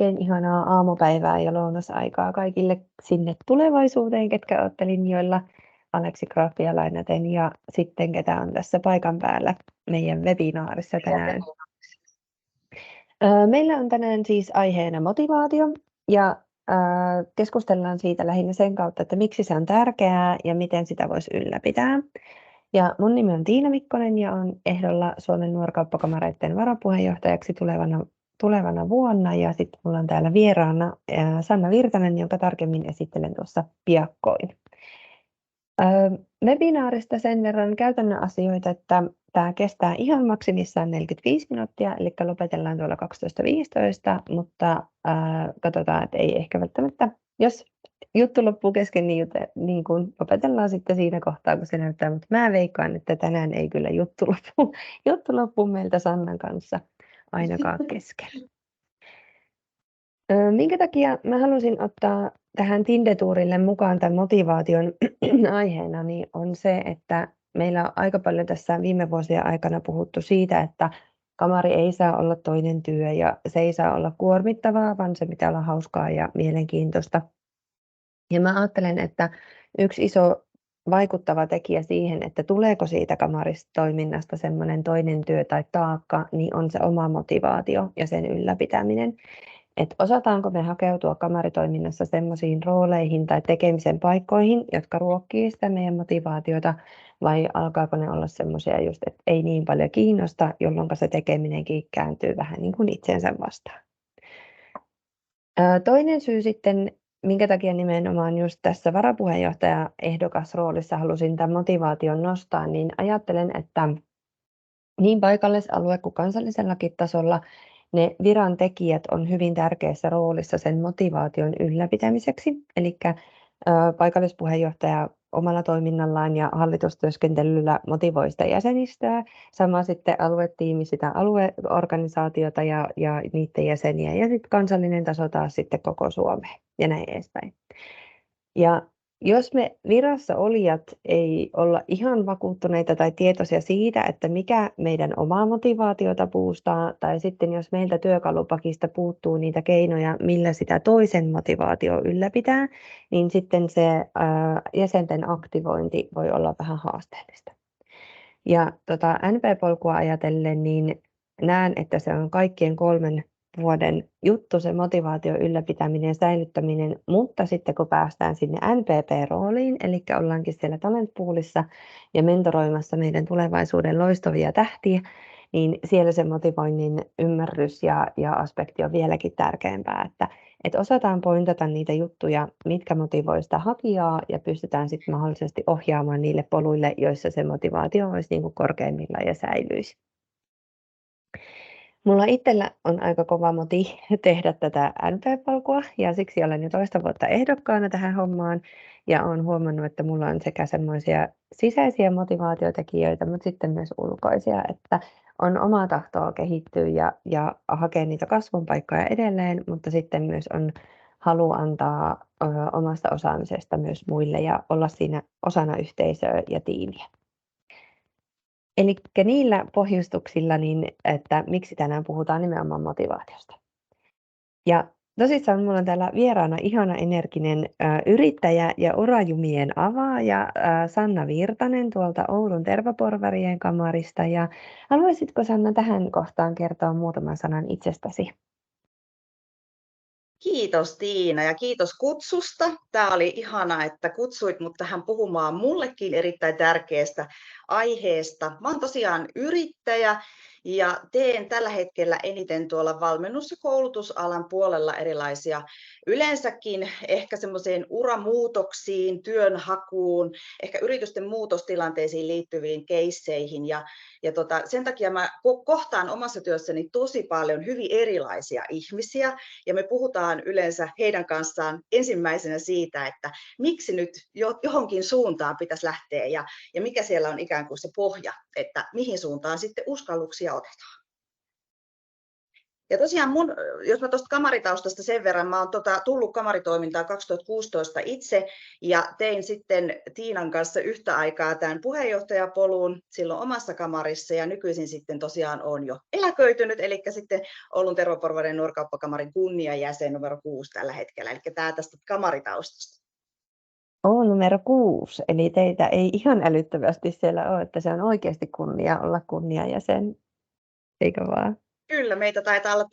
Oikein ihanaa aamupäivää ja lounasaikaa kaikille sinne tulevaisuuteen, ketkä olette linjoilla. Aleksi Graafia lainaten ja sitten ketä on tässä paikan päällä meidän webinaarissa tänään. Meillä on tänään siis aiheena motivaatio ja keskustellaan siitä lähinnä sen kautta, että miksi se on tärkeää ja miten sitä voisi ylläpitää. Ja mun nimi on Tiina Mikkonen ja olen ehdolla Suomen nuorkauppakamareiden varapuheenjohtajaksi tulevana vuonna. Ja sitten mulla on täällä vieraana Sanna Virtanen, jonka tarkemmin esittelen tuossa piakkoin. Webinaarista sen verran käytännön asioita, että tämä kestää ihan maksimissaan 45 minuuttia, eli lopetellaan tuolla 12.15, mutta katsotaan, että ei ehkä välttämättä, jos juttu loppuu kesken, niin kun lopetellaan sitten siinä kohtaa, kun se näyttää, mutta mä veikkaan, että tänään ei kyllä juttu loppu meiltä Sannan kanssa ainakaan kesken. Minkä takia mä halusin ottaa tähän Tindetuurille mukaan tämän motivaation aiheena, niin on se, että meillä on aika paljon tässä viime vuosien aikana puhuttu siitä, että kamari ei saa olla toinen työ ja se ei saa olla kuormittavaa, vaan se pitää olla hauskaa ja mielenkiintoista. Ja mä ajattelen, että yksi iso vaikuttava tekijä siihen, että tuleeko siitä kamaristoiminnasta semmoinen toinen työ tai taakka, niin on se oma motivaatio ja sen ylläpitäminen. Että osataanko me hakeutua kamaritoiminnassa semmoisiin rooleihin tai tekemisen paikkoihin, jotka ruokkii sitä meidän motivaatiota, vai alkaako ne olla semmoisia just, että ei niin paljon kiinnosta, jolloin se tekeminenkin kääntyy vähän niin kuin itsensä vastaan. Toinen syy sitten, minkä takia nimenomaan just tässä varapuheenjohtaja-ehdokasroolissa halusin tämän motivaation nostaa, niin ajattelen, että niin paikallisalue kuin kansallisellakin tasolla ne viran tekijät on hyvin tärkeässä roolissa sen motivaation ylläpitämiseksi. Eli paikallispuheenjohtaja omalla toiminnallaan ja hallitustyöskentelyllä motivoi sitä jäsenistöä, sama sitten aluetiimi sitä alueorganisaatiota ja niiden jäseniä, ja sitten kansallinen taso taas sitten koko Suomeen ja näin edespäin. Ja jos me virassa olijat ei olla ihan vakuuttuneita tai tietoisia siitä, että mikä meidän omaa motivaatiota boostaa, tai sitten jos meiltä työkalupakista puuttuu niitä keinoja, millä sitä toisen motivaatio ylläpitää, niin sitten se jäsenten aktivointi voi olla vähän haasteellista. Ja NP-polkua ajatellen, niin näen, että se on kaikkien 3 vuoden juttu, se motivaation ylläpitäminen ja säilyttäminen, mutta sitten kun päästään sinne NPP-rooliin, eli ollaankin siellä talent poolissa ja mentoroimassa meidän tulevaisuuden loistavia tähtiä, niin siellä se motivoinnin ymmärrys ja aspekti on vieläkin tärkeämpää, että osataan pointata niitä juttuja, mitkä motivoi sitä hakijaa ja pystytään sitten mahdollisesti ohjaamaan niille poluille, joissa se motivaatio olisi niin kuin korkeimmillaan ja säilyisi. Mulla itsellä on aika kova moti tehdä tätä NP-polkua ja siksi olen jo toista vuotta ehdokkaana tähän hommaan ja olen huomannut, että mulla on sekä semmoisia sisäisiä motivaatiotekijöitä, mutta sitten myös ulkoisia, että on omaa tahtoa kehittyä ja hakea niitä kasvun paikkoja edelleen, mutta sitten myös on halu antaa omasta osaamisesta myös muille ja olla siinä osana yhteisöä ja tiimiä. Eli niillä pohjustuksilla, niin, että miksi tänään puhutaan nimenomaan motivaatiosta. Ja tosissaan minulla on täällä vieraana ihana energinen yrittäjä ja urajumien avaaja Sanna Virtanen tuolta Oulun Tervaporvarien kamarista. Ja haluaisitko Sanna tähän kohtaan kertoa muutaman sanan itsestäsi? Kiitos Tiina ja kiitos kutsusta. Tämä oli ihanaa, että kutsuit mut tähän puhumaan mullekin erittäin tärkeästä aiheesta. Mä oon tosiaan yrittäjä ja teen tällä hetkellä eniten tuolla valmennus- ja koulutusalan puolella erilaisia yleensäkin ehkä semmoiseen uramuutoksiin, työnhakuun, ehkä yritysten muutostilanteisiin liittyviin keisseihin ja sen takia mä kohtaan omassa työssäni tosi paljon hyvin erilaisia ihmisiä ja me puhutaan yleensä heidän kanssaan ensimmäisenä siitä, että miksi nyt johonkin suuntaan pitäisi lähteä ja mikä siellä on ikään kuin se pohja, että mihin suuntaan sitten uskalluksia otetaan. Ja tosiaan jos mä tuosta kamaritaustasta sen verran, mä oon tullut kamaritoimintaan 2016 itse ja tein sitten Tiinan kanssa yhtä aikaa tämän puheenjohtajapolun silloin omassa kamarissa ja nykyisin sitten tosiaan olen jo eläköitynyt, eli sitten Oulun Tervaporvaiden Nuorkauppakamarin kunniajäsen numero 6 tällä hetkellä, eli tämä tästä kamaritaustasta. Numero 6, eli teitä ei ihan älyttömästi siellä ole, että se on oikeasti kunnia olla kunniajäsen, eikö vaan? Kyllä, meitä taitaa olla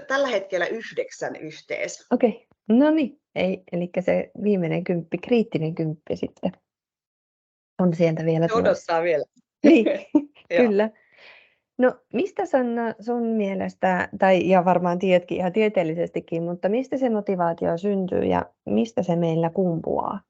tällä hetkellä 9 yhteensä. Okei, no niin, eli se viimeinen 10, kriittinen 10 sitten on sieltä vielä tulossa. Odottaa vielä. Niin, kyllä. No mistä Sanna sun mielestä, ja varmaan tiedätkin ihan tieteellisestikin, mutta mistä se motivaatio syntyy ja mistä se meillä kumpuaa?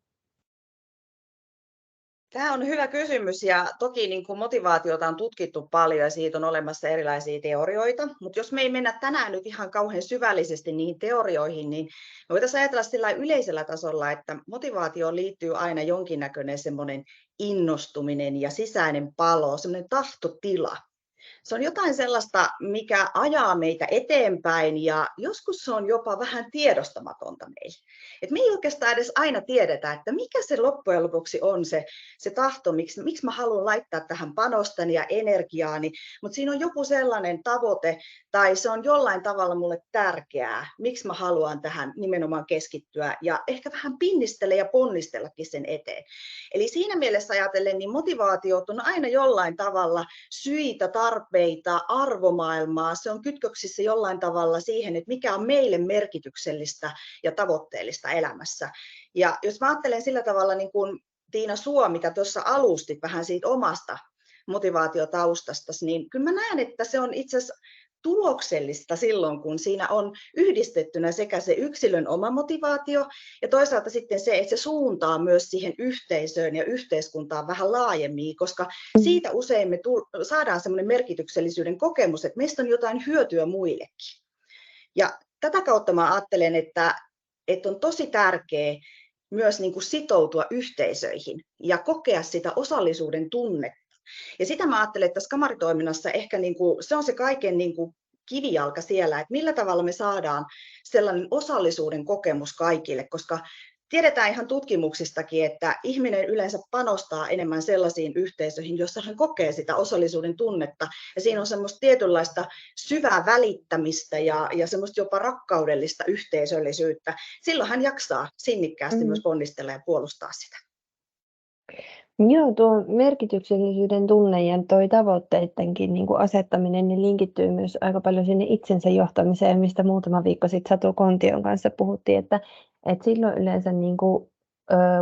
Tämä on hyvä kysymys ja toki niin kuin motivaatiota on tutkittu paljon ja siitä on olemassa erilaisia teorioita, mutta jos me ei mennä tänään nyt ihan kauhean syvällisesti niihin teorioihin, niin me voitaisiin ajatella sillä yleisellä tasolla, että motivaatioon liittyy aina jonkinnäköinen semmoinen innostuminen ja sisäinen palo, semmoinen tahtotila. Se on jotain sellaista, mikä ajaa meitä eteenpäin ja joskus se on jopa vähän tiedostamatonta meille. Et me ei oikeastaan edes aina tiedetä, että mikä se loppujen lopuksi on se tahto, miksi mä haluan laittaa tähän panostani ja energiaani, mutta siinä on joku sellainen tavoite tai se on jollain tavalla mulle tärkeää, miksi mä haluan tähän nimenomaan keskittyä ja ehkä vähän pinnistellä ja ponnistellakin sen eteen. Eli siinä mielessä ajatellen, niin motivaatiot on aina jollain tavalla syitä, tarpeita, arvomaailmaa. Se on kytköksissä jollain tavalla siihen, että mikä on meille merkityksellistä ja tavoitteellista elämässä. Ja jos mä ajattelen sillä tavalla, niin kuin Tiina Suo, mitä tuossa alustit vähän siitä omasta motivaatiotaustastasi, niin kyllä mä näen, että se on itse asiassa tuloksellista silloin, kun siinä on yhdistettynä sekä se yksilön oma motivaatio ja toisaalta sitten se, että se suuntaa myös siihen yhteisöön ja yhteiskuntaan vähän laajemmin, koska siitä usein me saadaan semmoinen merkityksellisyyden kokemus, että meistä on jotain hyötyä muillekin. Ja tätä kautta mä ajattelen, että on tosi tärkeää myös niin kuin sitoutua yhteisöihin ja kokea sitä osallisuuden tunnetta. Ja sitä mä ajattelen, että tässä kamaritoiminnassa ehkä niin kuin, se on se kaiken niin kuin kivijalka siellä, että millä tavalla me saadaan sellainen osallisuuden kokemus kaikille, koska tiedetään ihan tutkimuksistakin, että ihminen yleensä panostaa enemmän sellaisiin yhteisöihin, joissa hän kokee sitä osallisuuden tunnetta. Ja siinä on semmoista tietynlaista syvää välittämistä ja semmoista jopa rakkaudellista yhteisöllisyyttä. Silloin hän jaksaa sinnikkäästi myös ponnistella ja puolustaa sitä. Joo, tuo merkityksellisyyden tunne ja toi tavoitteidenkin niin kuin asettaminen niin linkittyy myös aika paljon sinne itsensä johtamiseen, mistä muutama viikko sitten Satu Kontion kanssa puhuttiin, että silloin yleensä niin kuin,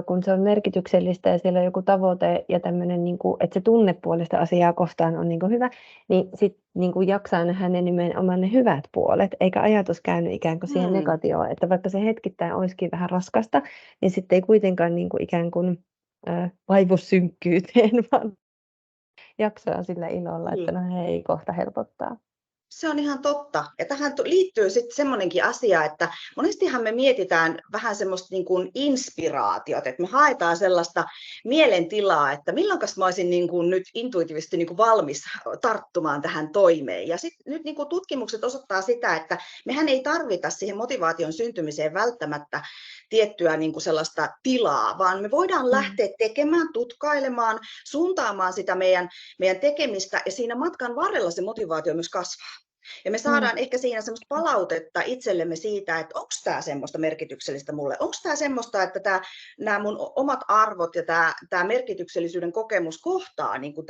kun se on merkityksellistä ja siellä on joku tavoite ja tämmöinen, niin kuin, että se tunnepuolista asiaa kohtaan on niin kuin hyvä, niin sitten niin kuin jaksaa nähdä ne nimenomaan ne hyvät puolet, eikä ajatus käynyt ikään kuin siihen negatioon, että vaikka se hetkittäin olisikin vähän raskasta, niin sitten ei kuitenkaan niin kuin ikään kuin vaivu synkkyyteen, vaan jaksaa sillä ilolla, että no hei, kohta helpottaa. Se on ihan totta. Ja tähän liittyy sitten semmoinenkin asia, että monestihan me mietitään vähän semmoista niin kuin inspiraatiota, että me haetaan sellaista mielentilaa, että milloinkas mä olisin niin kuin nyt intuitiivisesti niin kuin valmis tarttumaan tähän toimeen. Ja sitten nyt niin kuin tutkimukset osoittaa sitä, että mehän ei tarvita siihen motivaation syntymiseen välttämättä tiettyä niin kuin sellaista tilaa, vaan me voidaan lähteä tekemään, tutkailemaan, suuntaamaan sitä meidän tekemistä ja siinä matkan varrella se motivaatio myös kasvaa. Ja me saadaan ehkä siinä semmoista palautetta itsellemme siitä, että onko tämä semmoista merkityksellistä mulle, onko tämä semmoista, että nämä mun omat arvot ja tämä merkityksellisyyden kokemus kohtaa niin kuin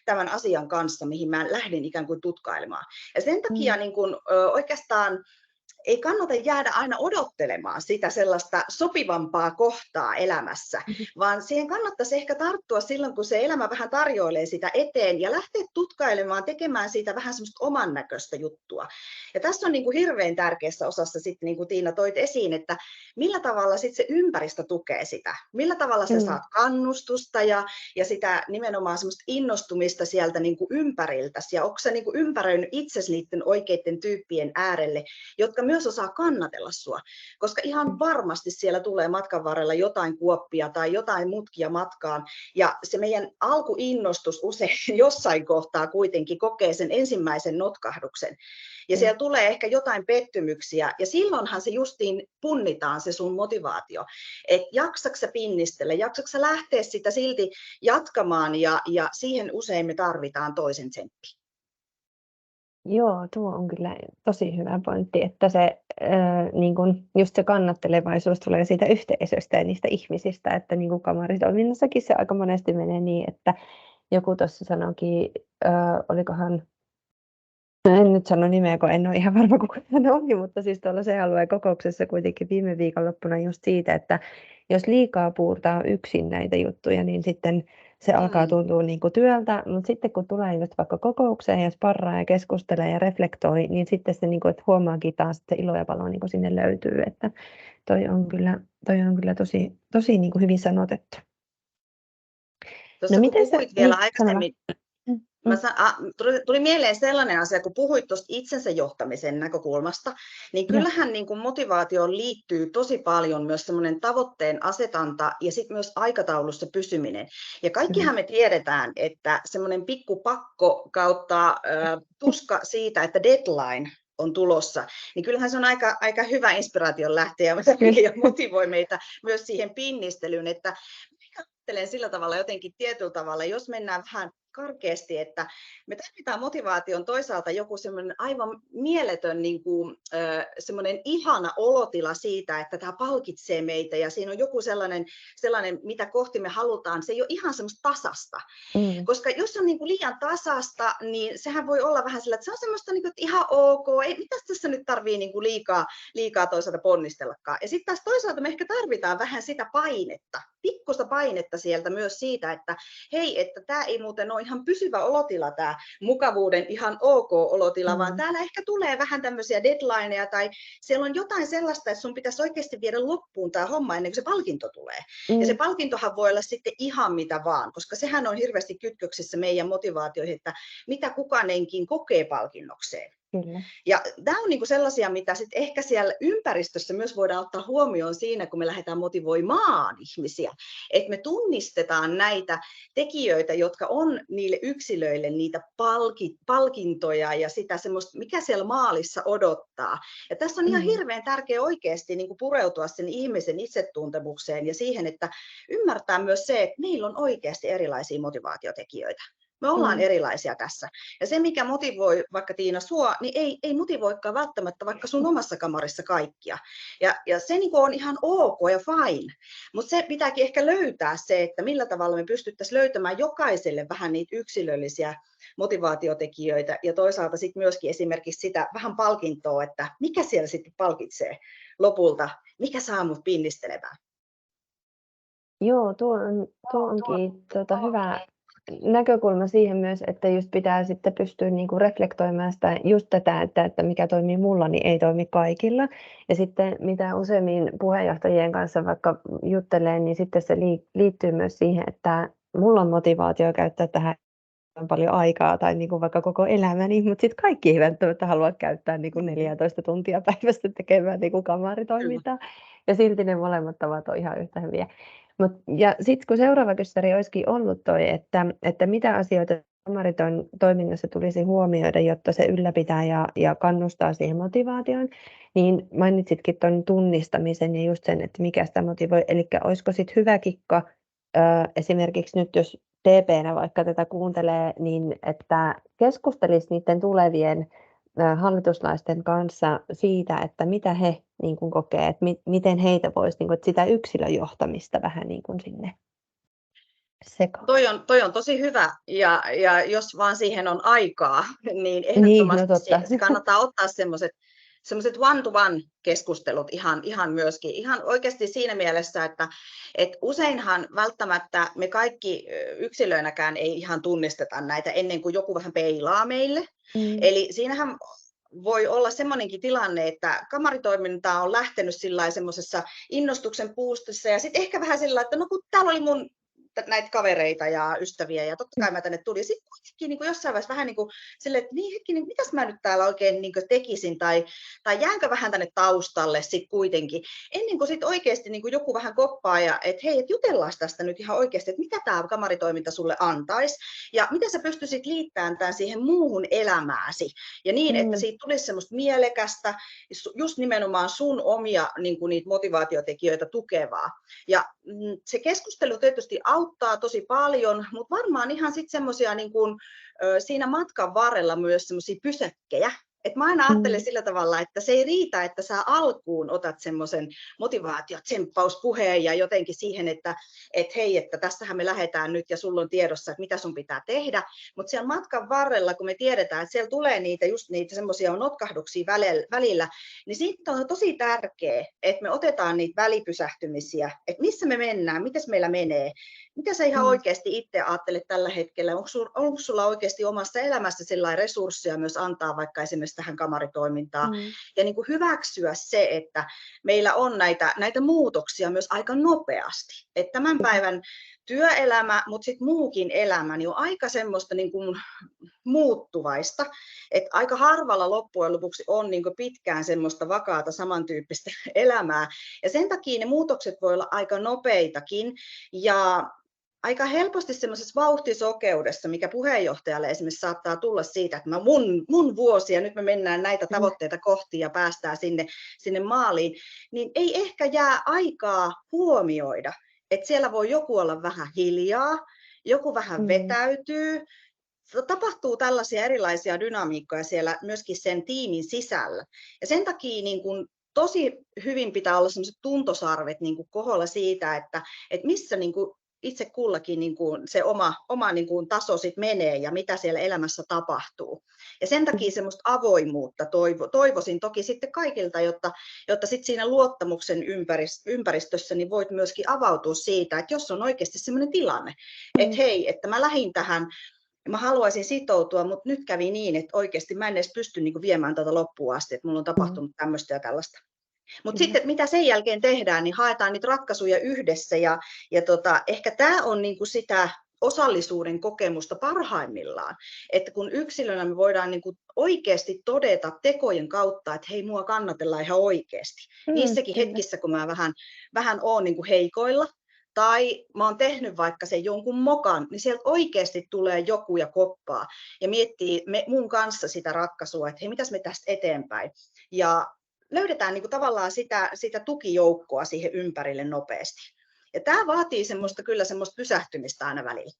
tämän asian kanssa, mihin mä lähdin ikään kuin tutkailemaan. Ja sen takia niin kuin, oikeastaan ei kannata jäädä aina odottelemaan sitä sellaista sopivampaa kohtaa elämässä, vaan siihen kannattaisi ehkä tarttua silloin, kun se elämä vähän tarjoilee sitä eteen ja lähteä tutkailemaan, tekemään siitä vähän semmoista oman näköistä juttua. Ja tässä on niin kuin hirveän tärkeässä osassa sitten, niin kuin Tiina toit esiin, että millä tavalla sitten se ympäristö tukee sitä, millä tavalla sä saat kannustusta ja sitä nimenomaan semmoista innostumista sieltä niin kuin ympäriltäsi ja onko sä niin kuin ympäröinyt itsesi niiden oikeiden tyyppien äärelle, jotka myös osaa kannatella sua, koska ihan varmasti siellä tulee matkan varrella jotain kuoppia tai jotain mutkia matkaan, ja se meidän alkuinnostus usein jossain kohtaa kuitenkin kokee sen ensimmäisen notkahduksen, ja siellä tulee ehkä jotain pettymyksiä, ja silloinhan se justiin punnitaan se sun motivaatio, että jaksatko sä pinnistellä, jaksatko sä lähteä sitä silti jatkamaan, ja siihen usein me tarvitaan toisen tsemppi. Joo, tuo on kyllä tosi hyvä pointti, että se, niin kun just se kannattelevaisuus tulee siitä yhteisöstä ja niistä ihmisistä, että niin kuin kamaritoiminnassakin se aika monesti menee niin, että joku tuossa sanoikin, olikohan, no en nyt sano nimeä, kun en ole ihan varma kuka hän oli, mutta siis tuolla se alueen kokouksessa kuitenkin viime viikonloppuna just siitä, että jos liikaa puurtaa yksin näitä juttuja, niin sitten se alkaa tuntua niin kuin työltä, mutta sitten kun tulee just vaikka kokoukseen ja sparraa ja keskustelee ja reflektoi, niin sitten se, niin kuin, että huomaakin taas, että se ilo ja palo niin kuin sinne löytyy, että toi on kyllä tosi niin kuin hyvin sanotettu. Tuossa kun puhuit vielä aikaisemmin, Mm. Tuli mieleen sellainen asia, kun puhuit tuosta itsensä johtamisen näkökulmasta, niin kyllähän niin kuin motivaatioon liittyy tosi paljon myös semmoinen tavoitteen asetanta ja sitten myös aikataulussa pysyminen. Ja kaikkihan me tiedetään, että semmoinen pikkupakko kautta tuska siitä, että deadline on tulossa, niin kyllähän se on aika hyvä inspiraation lähteä ja motivoi meitä myös siihen pinnistelyyn, että ajattelen sillä tavalla jotenkin tietyllä tavalla, jos mennään vähän karkeasti, että me tarvitaan motivaation toisaalta joku semmoinen aivan mieletön niin kuin, semmoinen ihana olotila siitä, että tämä palkitsee meitä ja siinä on joku sellainen mitä kohti me halutaan, se ei ole ihan semmoista tasasta. Koska jos on niin kuin liian tasasta, niin sehän voi olla vähän sillä, että se on semmoista niin kuin, että ihan ok, ei mitäs tässä nyt tarvii niin kuin liikaa toisaalta ponnistellakaan. Ja sitten taas toisaalta me ehkä tarvitaan vähän sitä painetta, pikkusta painetta sieltä myös siitä, että hei, että tämä ei muuten ole ihan pysyvä olotila, tämä mukavuuden ihan ok olotila, vaan täällä ehkä tulee vähän tämmöisiä deadlineja tai siellä on jotain sellaista, että sun pitäisi oikeasti viedä loppuun tämä homma ennen kuin se palkinto tulee. Ja se palkintohan voi olla sitten ihan mitä vaan, koska sehän on hirveästi kytköksissä meidän motivaatioihin, että mitä kukainenkin kokee palkinnokseen. Kyllä. Ja tämä on niinku sellaisia, mitä sit ehkä siellä ympäristössä myös voidaan ottaa huomioon siinä, kun me lähdetään motivoimaan ihmisiä. Että me tunnistetaan näitä tekijöitä, jotka on niille yksilöille niitä palkintoja ja sitä semmoista, mikä siellä maalissa odottaa. Ja tässä on ihan hirveän tärkeää oikeasti niinku pureutua sen ihmisen itsetuntemukseen ja siihen, että ymmärtää myös se, että meillä on oikeasti erilaisia motivaatiotekijöitä. Me ollaan erilaisia tässä. Ja se, mikä motivoi vaikka Tiina sua, niin ei motivoikaan välttämättä vaikka sun omassa kamarissa kaikkia. Ja se niin on ihan ok ja fine. Mutta se pitääkin ehkä löytää se, että millä tavalla me pystyttäisiin löytämään jokaiselle vähän niitä yksilöllisiä motivaatiotekijöitä ja toisaalta sitten myöskin esimerkiksi sitä vähän palkintoa, että mikä siellä sitten palkitsee lopulta, mikä saa mut pinnistelemään. Joo, tuo onkin hyvä näkökulma siihen myös, että just pitää sitten pystyä niinku reflektoimaan sitä, just tätä, että mikä toimii mulla, niin ei toimi kaikilla. Ja sitten mitä useimmin puheenjohtajien kanssa vaikka juttelee, niin sitten se liittyy myös siihen, että mulla on motivaatio käyttää tähän paljon aikaa tai niin kuin vaikka koko elämäni, mutta sitten kaikki ei välttämättä halua käyttää niin kuin 14 tuntia päivästä tekemään niin kuin kamaritoimintaa. Ja silti ne molemmat tavat on ihan yhtä hyviä. Ja sitten kun seuraava kysymys olisikin ollut toi, että mitä asioita kamaritoiminnassa tulisi huomioida, jotta se ylläpitää ja kannustaa siihen motivaatioon, niin mainitsitkin tuon tunnistamisen ja just sen, että mikä sitä motivoi. Eli olisiko sitten hyvä kikka esimerkiksi nyt, jos TP:nä vaikka tätä kuuntelee, niin että keskustelisi niiden tulevien hallituslaisten kanssa siitä, että mitä he niin kuin kokee, että miten heitä voisi niin kuin, että sitä yksilöjohtamista vähän niin kuin sinne sekaan. Toi on tosi hyvä, ja jos vaan siihen on aikaa, niin ehdottomasti se kannattaa ottaa semmoiset one-to-one keskustelut ihan myöskin. Ihan oikeasti siinä mielessä, että useinhan välttämättä me kaikki yksilöinäkään ei ihan tunnisteta näitä ennen kuin joku vähän peilaa meille. Eli siinähän voi olla semmoinenkin tilanne, että kamaritoiminta on lähtenyt semmoisessa innostuksen puustissa ja sitten ehkä vähän sillä, että no kun täällä oli mun näitä kavereita ja ystäviä ja totta kai mä tänne tulin. Sitten kuitenkin niin kuin jossain vaiheessa vähän niin kuin silleen, että niin hetki, niin mitäs mä nyt täällä oikein niin kuin tekisin tai jäänkö vähän tänne taustalle sitten kuitenkin. Ennen kuin sitten oikeasti niin kuin joku vähän koppaa ja että hei, et jutellaan tästä nyt ihan oikeasti, että mitä tämä kamaritoiminta sulle antaisi ja miten sä pystyisit liittämään tämän siihen muuhun elämääsi. Ja niin, että siitä tulisi semmoista mielekästä, just nimenomaan sun omia niin kuin niitä motivaatiotekijöitä tukevaa. Ja se keskustelu tietysti auttaa tosi paljon, mutta varmaan ihan sitten semmoisia niin kuin siinä matkan varrella myös semmoisia pysäkkejä. Et mä aina ajattelen sillä tavalla, että se ei riitä, että sä alkuun otat semmoisen motivaatio-tsemppauspuheen ja jotenkin siihen, että hei, että tässähän me lähdetään nyt ja sulla on tiedossa, että mitä sun pitää tehdä. Mutta siellä matkan varrella, kun me tiedetään, että siellä tulee just niitä semmoisia notkahduksia välillä, niin siitä on tosi tärkeää, että me otetaan niitä välipysähtymisiä, että missä me mennään, miten meillä menee. Mitä sä ihan oikeasti itse ajattelet tällä hetkellä? Onko sulla oikeasti omassa elämässä sellainen resursseja myös antaa vaikka esimerkiksi tähän kamaritoimintaan? Ja niin kuin hyväksyä se, että meillä on näitä muutoksia myös aika nopeasti. Että tämän päivän työelämä, mutta sitten muukin elämä niin on aika semmoista niin kuin muuttuvaista. Että aika harvalla loppujen lopuksi on niin kuin pitkään semmoista vakaata samantyyppistä elämää. Ja sen takia ne muutokset voi olla aika nopeitakin. Ja aika helposti semmoisessa vauhtisokeudessa, mikä puheenjohtajalle esimerkiksi saattaa tulla siitä, että mun vuosi ja nyt me mennään näitä tavoitteita kohti ja päästään sinne maaliin, niin ei ehkä jää aikaa huomioida, että siellä voi joku olla vähän hiljaa, joku vähän vetäytyy, tapahtuu tällaisia erilaisia dynamiikkoja siellä myöskin sen tiimin sisällä. Ja sen takia niin kun tosi hyvin pitää olla sellaiset tuntosarvet niin kun koholla siitä, että missä niin kun itse kullakin niin kuin se oma niin kuin taso sit menee ja mitä siellä elämässä tapahtuu. Ja sen takia semmoista avoimuutta toivoisin toki sitten kaikilta, jotta sit siinä luottamuksen ympäristössä niin voit myöskin avautua siitä, että jos on oikeasti semmoinen tilanne, että hei, että mä lähdin tähän, mä haluaisin sitoutua, mutta nyt kävi niin, että oikeasti mä en edes pysty niin kuin viemään tätä loppuun asti, että mulla on tapahtunut tämmöistä ja tällaista. Mutta sitten mitä sen jälkeen tehdään, niin haetaan niitä ratkaisuja yhdessä ja ehkä tämä on niinku sitä osallisuuden kokemusta parhaimmillaan, että kun yksilönä me voidaan niinku oikeasti todeta tekojen kautta, että hei, mua kannatellaan ihan oikeasti. Niissäkin hetkissä, kun mä vähän oon niinku heikoilla tai mä oon tehnyt vaikka sen jonkun mokan, niin sieltä oikeasti tulee joku ja koppaa ja miettii mun kanssa sitä ratkaisua, että hei, mitäs me tästä eteenpäin. Ja löydetään niin kuin tavallaan sitä tukijoukkoa siihen ympärille nopeasti. Ja tämä vaatii kyllä semmoista pysähtymistä aina välillä.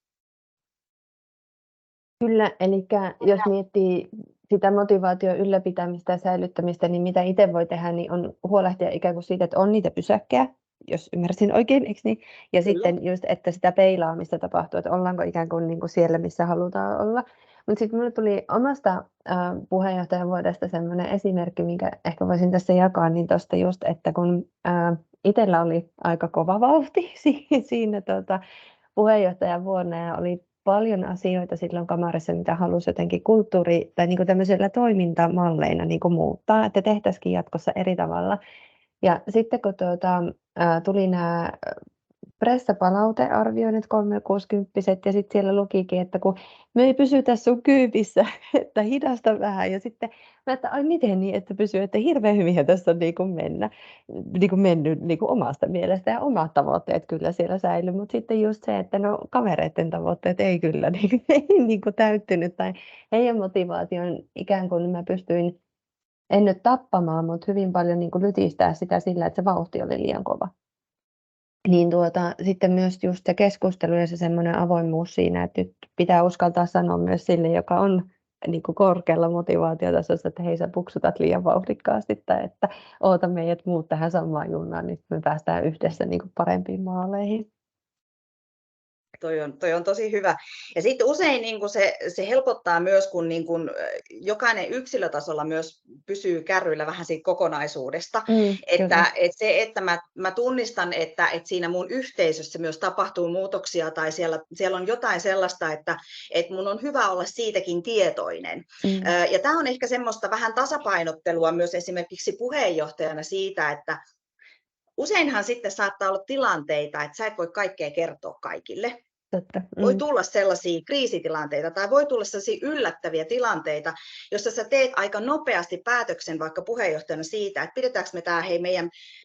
Kyllä, eli jos miettii sitä motivaation ylläpitämistä ja säilyttämistä, niin mitä itse voi tehdä, niin on huolehtia ikään kuin siitä, että on niitä pysäkkejä, jos ymmärsin oikein, eikö niin? Ja kyllä. Sitten just, että sitä peilaamista tapahtuu, että ollaanko ikään kuin siellä, missä halutaan olla. Mutta sitten minulle tuli omasta puheenjohtajan vuodesta sellainen esimerkki, minkä ehkä voisin tässä jakaa, niin tuosta just, että kun itsellä oli aika kova vauhti siinä puheenjohtajan vuonna ja oli paljon asioita silloin kamarissa, mitä halusi jotenkin tai niin kuin tämmöisellä toimintamalleina niin kuin muuttaa, että tehtäisikin jatkossa eri tavalla. Ja sitten kun tuli nämä pressapalautearvioinnit 360-vuotiaat ja sitten siellä lukikin, että kun me ei pysytä sun kyypissä, että hidasta vähän. Ja sitten mä että ai miten niin, että pysyy, että hirveän hyvin tässä on mennyt omasta mielestä ja omat tavoitteet kyllä siellä säilyy. Mutta sitten just se, että no kavereiden tavoitteet ei kyllä ei täyttynyt tai heidän motivaation ikään kuin mä pystyin en nyt tappamaan, mutta hyvin paljon lytistää sitä sillä, että se vauhti oli liian kova. Niin sitten myös just se keskustelu ja se semmoinen avoimuus siinä, että nyt pitää uskaltaa sanoa myös sille, joka on niin kuin korkealla motivaatiotasossa, että hei sä puksutat liian vauhdikkaasti tai että oota meidät muut tähän samaan junaan, niin me päästään yhdessä niin kuin parempiin maaleihin. Toi on tosi hyvä. Ja sitten usein niin kun se helpottaa myös, kun niin kun jokainen yksilötasolla myös pysyy kärryillä vähän siitä kokonaisuudesta. Että mä tunnistan, että siinä mun yhteisössä myös tapahtuu muutoksia tai siellä on jotain sellaista, että mun on hyvä olla siitäkin tietoinen. Ja tämä on ehkä semmoista vähän tasapainottelua myös esimerkiksi puheenjohtajana siitä, että useinhan sitten saattaa olla tilanteita, että sä et voi kaikkea kertoa kaikille. Totta. Voi tulla sellaisia kriisitilanteita tai voi tulla sellaisia yllättäviä tilanteita, jossa sä teet aika nopeasti päätöksen vaikka puheenjohtajana siitä, että pidetäänkö me tämä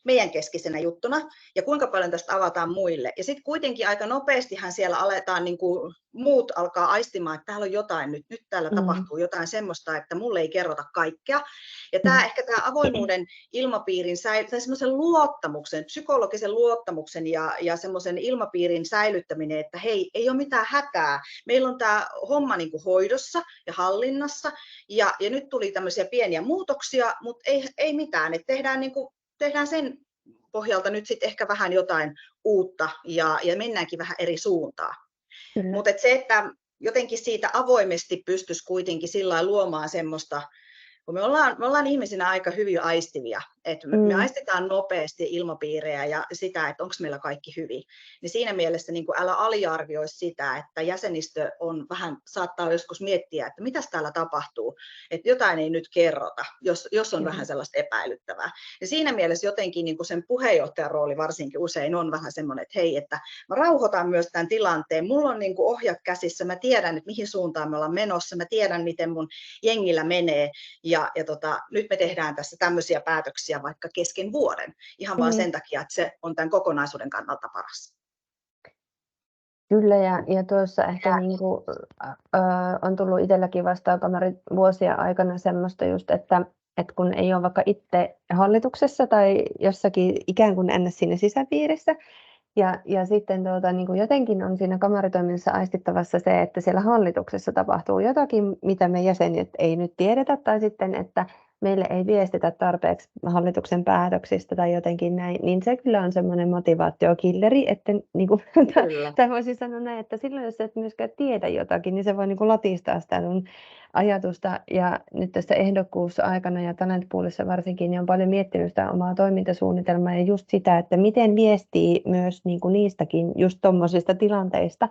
meidän keskisenä juttuna ja kuinka paljon tästä avataan muille. Ja sitten kuitenkin aika nopeastihan siellä aletaan, niin kuin muut alkaa aistimaan, että täällä on jotain nyt täällä tapahtuu jotain semmoista, että mulle ei kerrota kaikkea. Ja ehkä tämä avoimuuden ilmapiirin tai semmoisen luottamuksen, psykologisen luottamuksen ja semmoisen ilmapiirin säilyttäminen, että hei, ei ole mitään hätää. Meillä on tämä homma niin kuin hoidossa ja hallinnassa ja nyt tuli tämmöisiä pieniä muutoksia, mutta ei mitään. Et tehdään sen pohjalta nyt sitten ehkä vähän jotain uutta ja mennäänkin vähän eri suuntaan. Mutta se, että jotenkin siitä avoimesti pystyisi kuitenkin sillä lailla luomaan semmoista, kun me ollaan ihmisinä aika hyvin aistivia, että me aistetaan nopeasti ilmapiirejä ja sitä, että onko meillä kaikki hyvin. Niin siinä mielessä niin älä aliarvioi sitä, että jäsenistö saattaa joskus miettiä, että mitäs täällä tapahtuu, että jotain ei nyt kerrota, jos on vähän sellaista epäilyttävää. Ja siinä mielessä jotenkin niin sen puheenjohtajan rooli varsinkin usein on vähän semmoinen, että hei, että mä rauhoitan myös tämän tilanteen, mulla on niin ohjat käsissä, mä tiedän, että mihin suuntaan me ollaan menossa, mä tiedän, miten mun jengillä menee, ja nyt me tehdään tässä tämmöisiä päätöksiä vaikka kesken vuoden, ihan vaan sen takia, että se on tämän kokonaisuuden kannalta paras. Kyllä, ja tuossa ehkä on tullut itselläkin vastaan vuosien aikana semmoista just, että kun ei ole vaikka itse hallituksessa tai jossakin ikään kuin ns. Siinä sisäpiirissä, ja sitten niin jotenkin on siinä kamaritoiminnassa aistittavassa se, että siellä hallituksessa tapahtuu jotakin, mitä me jäsenet ei nyt tiedetä, tai sitten, että meille ei viestitä tarpeeksi hallituksen päätöksistä tai jotenkin näin, niin se kyllä on semmoinen motivaatiokilleri, että niin kuin, tai voisin sanoa näin, että silloin jos et myöskään tiedä jotakin, niin se voi niin kuin latistaa sitä ajatusta. Ja nyt tässä ehdokkuusaikana ja Talent Poolissa varsinkin, niin on paljon miettinyt sitä omaa toimintasuunnitelmaa ja just sitä, että miten viestii myös niin kuin niistäkin just tuommoisista tilanteista,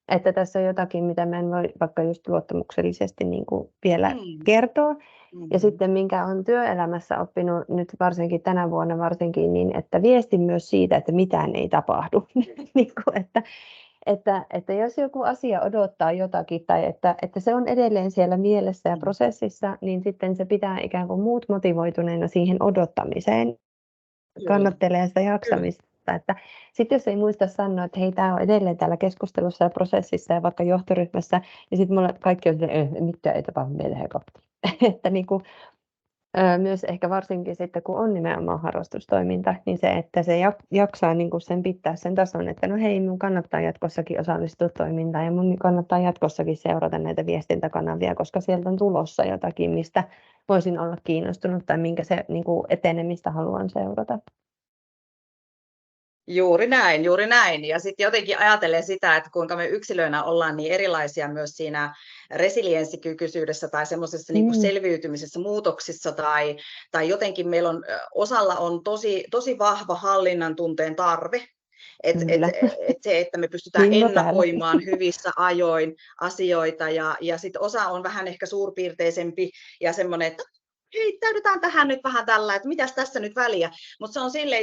että tässä on jotakin, mitä mä en voi vaikka just luottamuksellisesti niin kuin vielä kertoa. Ja sitten minkä olen työelämässä oppinut nyt varsinkin tänä vuonna varsinkin, niin että viestin myös siitä, että mitään ei tapahdu. niin kuin, että jos joku asia odottaa jotakin tai että se on edelleen siellä mielessä ja prosessissa, niin sitten se pitää ikään kuin muut motivoituneena siihen odottamiseen. Kannattelee sitä jaksamista. Että sitten jos ei muista sanoa, että hei, tämä on edelleen täällä keskustelussa ja prosessissa ja vaikka johtoryhmässä, niin sitten mulla kaikki on silleen, mitään ei tapahdu meille heikottaa. että niin kuin, myös ehkä varsinkin sitten, kun on nimenomaan harrastustoiminta, niin se, että se jaksaa niin kuin sen pitää sen tason, että no hei, mun kannattaa jatkossakin osallistua toimintaan ja mun kannattaa jatkossakin seurata näitä viestintäkanavia, koska sieltä on tulossa jotakin, mistä voisin olla kiinnostunut tai minkä se niin kuin etenemistä haluan seurata. Juuri näin. Ja sitten jotenkin ajatellen sitä, että kuinka me yksilöinä ollaan niin erilaisia myös siinä resilienssikykyisyydessä tai semmoisessa niin kuin selviytymisessä muutoksissa tai jotenkin meillä osalla on tosi vahva hallinnan tunteen tarve. Se, että me pystytään ennakoimaan hyvissä ajoin asioita ja sitten osa on vähän ehkä suurpiirteisempi ja semmoinen, että heittäydytään tähän nyt vähän tällä, että mitäs tässä nyt väliä. Mutta se on silleen,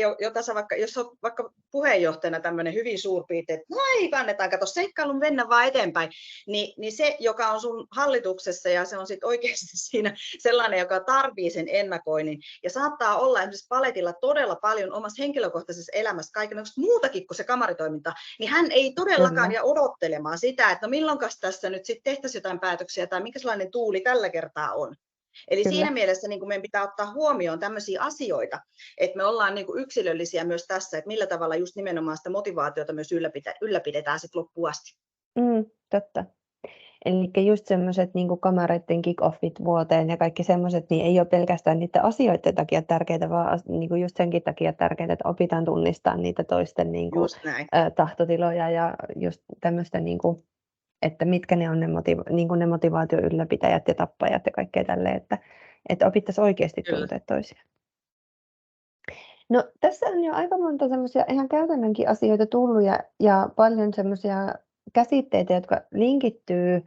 jos on vaikka puheenjohtajana tämmöinen hyvin suurpiirtein, että no ei kannetaan, kato seikkailun mennä vaan eteenpäin, niin se, joka on sun hallituksessa ja se on sitten oikeasti siinä sellainen, joka tarvii sen ennakoinnin ja saattaa olla esimerkiksi paletilla todella paljon omassa henkilökohtaisessa elämässä kaikenlaista muutakin kuin se kamaritoiminta, niin hän ei todellakaan ja odottelemaan sitä, että no milloinkas tässä nyt sitten tehtäisiin jotain päätöksiä tai mikä sellainen tuuli tällä kertaa on. Eli siinä mielessä niin kuin meidän pitää ottaa huomioon tämmöisiä asioita, että me ollaan niin kuin yksilöllisiä myös tässä, että millä tavalla just nimenomaan sitä motivaatiota myös ylläpidetään sitten loppuun asti. Totta. Eli just semmoiset niin kamareiden kick-offit vuoteen ja kaikki semmoiset, niin ei ole pelkästään niiden asioiden takia tärkeitä, vaan niin kuin just senkin takia tärkeää, että opitaan tunnistamaan niitä toisten niin kuin, tahtotiloja ja just tämmöistä, niin kuin, että mitkä ne on ne motivaation ylläpitäjät ja tappajat ja kaikkea tälleen, että opittaisiin oikeasti tuntea toisiaan. No tässä on jo aika monta semmoisia ihan käytännönkin asioita tullut ja paljon semmoisia käsitteitä, jotka linkittyy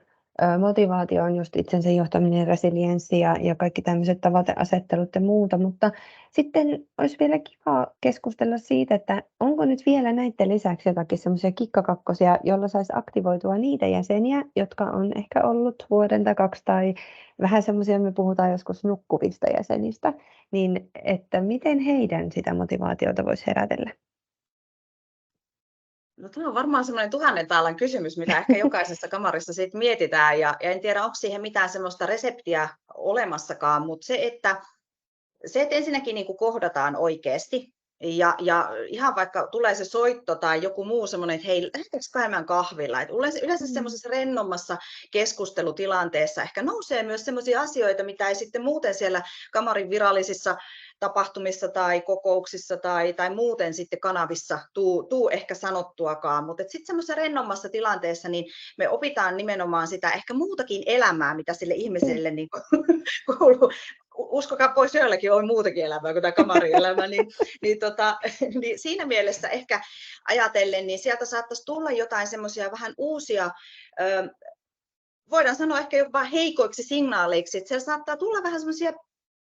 motivaatio on just itsensä johtaminen, resilienssi ja kaikki tämmöiset tavoiteasettelut ja muuta, mutta sitten olisi vielä kiva keskustella siitä, että onko nyt vielä näiden lisäksi jotakin semmoisia kikkakakkosia, joilla saisi aktivoitua niitä jäseniä, jotka on ehkä ollut vuoden tai 2 tai vähän semmoisia, me puhutaan joskus nukkuvista jäsenistä, niin että miten heidän sitä motivaatiota voisi herätellä? No, tämä on varmaan semmoinen 1000 taalan kysymys, mitä ehkä jokaisessa kamarissa siitä mietitään, ja en tiedä, onko siihen mitään semmoista reseptiä olemassakaan, mutta että ensinnäkin niin kuin kohdataan oikeasti, ja ihan vaikka tulee se soitto tai joku muu semmoinen, että hei, lähdetäänkö käymään kahvilla, että yleensä semmoisessa rennommassa keskustelutilanteessa ehkä nousee myös semmoisia asioita, mitä ei sitten muuten siellä kamarin virallisissa tapahtumissa tai kokouksissa tai muuten sitten kanavissa tuu ehkä sanottuakaan, mutta sitten semmoisessa rennommassa tilanteessa niin me opitaan nimenomaan sitä ehkä muutakin elämää, mitä sille ihmiselle niin kuuluu. Uskokaa pois, joillakin on muutakin elämää kuin tämä kamarielämä, niin siinä mielessä ehkä ajatellen, niin sieltä saattaisi tulla jotain semmoisia vähän uusia, voidaan sanoa ehkä jopa heikoiksi signaaleiksi, että siellä saattaa tulla vähän semmoisia